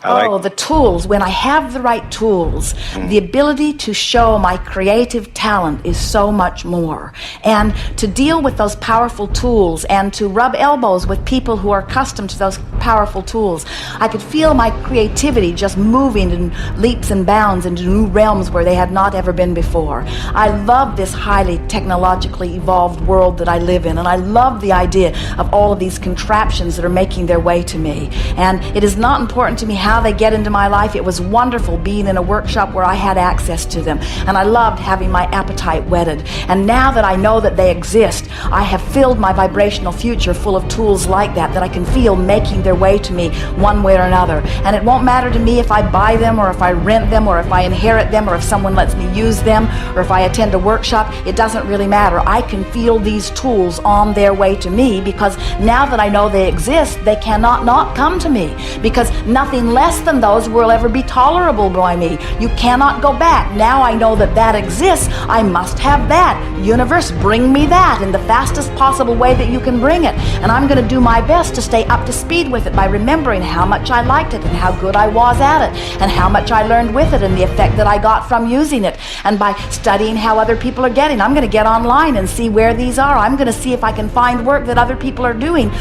Oh, the tools. When I have the right tools, the ability to show my creative talent is so much more. And to deal with those powerful tools and to rub elbows with people who are accustomed to those powerful tools, I could feel my creativity just moving in leaps and bounds into new realms where they had not ever been before. I love this highly technologically evolved world that I live in, and I love the idea of all of these contraptions that are making their way to me. And it is not important to me how they get into my life. It was wonderful being in a workshop where I had access to them, and I loved having my appetite whetted. And now that I know that they exist, I have filled my vibrational future full of tools like that I can feel making their way to me one way or another. And it won't matter to me if I buy them or if I rent them or if I inherit them or if someone lets me use them or if I attend a workshop. It doesn't really matter. I can feel these tools on their way to me, because now that I know they exist, they cannot not come to me, because nothing less than those will ever be tolerable by me. You cannot go back. Now I know that that exists. I must have that. Universe, bring me that in the fastest possible way that you can bring it. And I'm going to do my best to stay up to speed with it by remembering how much I liked it and how good I was at it and how much I learned with it and the effect that I got from using it. And by studying how other people are getting, I'm going to get online and see where these are. I'm going to see if I can find work that other people are doing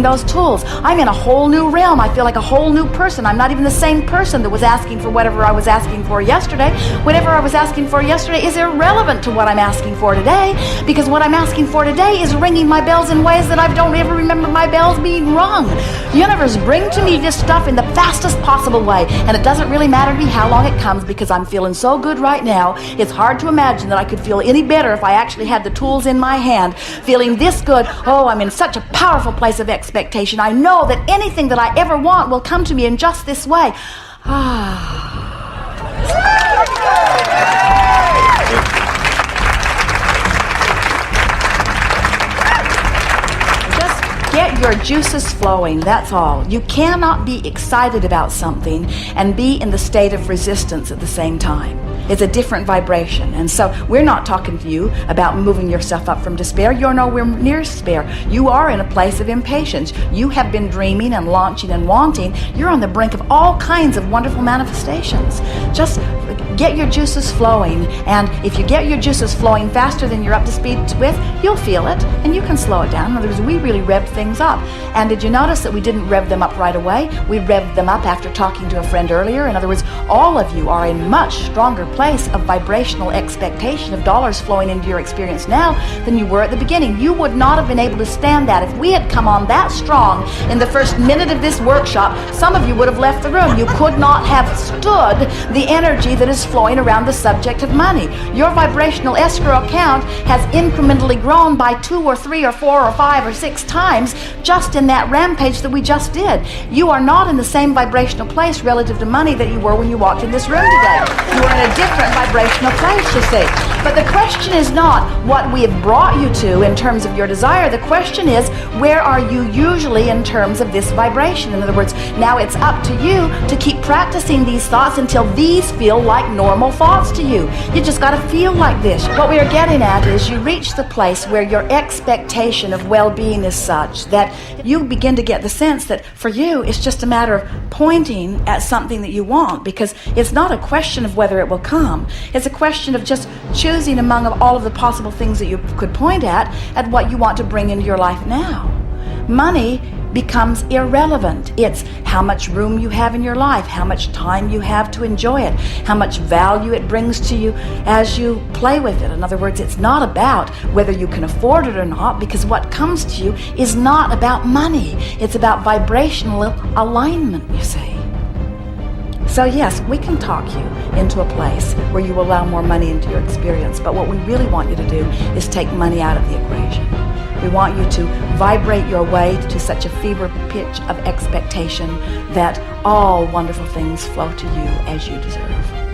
those tools. I'm in a whole new realm. I feel like a whole new person. I'm not even the same person that was asking for whatever I was asking for yesterday. Whatever I was asking for yesterday is irrelevant to what I'm asking for today, because what I'm asking for today is ringing my bells in ways that I don't ever remember my bells being rung. Universe, bring to me this stuff in the fastest possible way, and it doesn't really matter to me how long it comes, because I'm feeling so good right now. It's hard to imagine that I could feel any better if I actually had the tools in my hand. Feeling this good, oh, I'm in such a powerful place of expectation. I know that anything that I ever want will come to me in just this way. Just get your juices flowing, that's all. You cannot be excited about something and be in the state of resistance at the same time. It's a different vibration. And so we're not talking to you about moving yourself up from despair. You're nowhere near despair. You are in a place of impatience. You have been dreaming and launching and wanting. You're on the brink of all kinds of wonderful manifestations. Just get your juices flowing. And if you get your juices flowing faster than you're up to speed with, you'll feel it and you can slow it down. In other words, we really revved things up. And did you notice that we didn't rev them up right away? We revved them up after talking to a friend earlier. In other words, all of you are in much stronger place of vibrational expectation of dollars flowing into your experience now than you were at the beginning. You would not have been able to stand that. If we had come on that strong in the first minute of this workshop, some of you would have left the room. You could not have stood the energy that is flowing around the subject of money. Your vibrational escrow account has incrementally grown by 2 or 3 or 4 or 5 or 6 times just in that rampage that we just did. You are not in the same vibrational place relative to money that you were when you walked in this room today. You are in a different vibrational place, you see. But the question is not what we have brought you to in terms of your desire. The question is, where are you usually in terms of this vibration? In other words, now it's up to you to keep practicing these thoughts until these feel like normal thoughts to you. You just got to feel like this. What we are getting at is you reach the place where your expectation of well-being is such that you begin to get the sense that for you it's just a matter of pointing at something that you want, because it's not a question of whether it will come. It's a question of just choosing among all of the possible things that you could point at what you want to bring into your life now. Money becomes irrelevant. It's how much room you have in your life, how much time you have to enjoy it, how much value it brings to you as you play with it. In other words, it's not about whether you can afford it or not, because what comes to you is not about money. It's about vibrational alignment, you see. So yes, we can talk you into a place where you allow more money into your experience, but what we really want you to do is take money out of the equation. We want you to vibrate your way to such a fever pitch of expectation that all wonderful things flow to you as you deserve.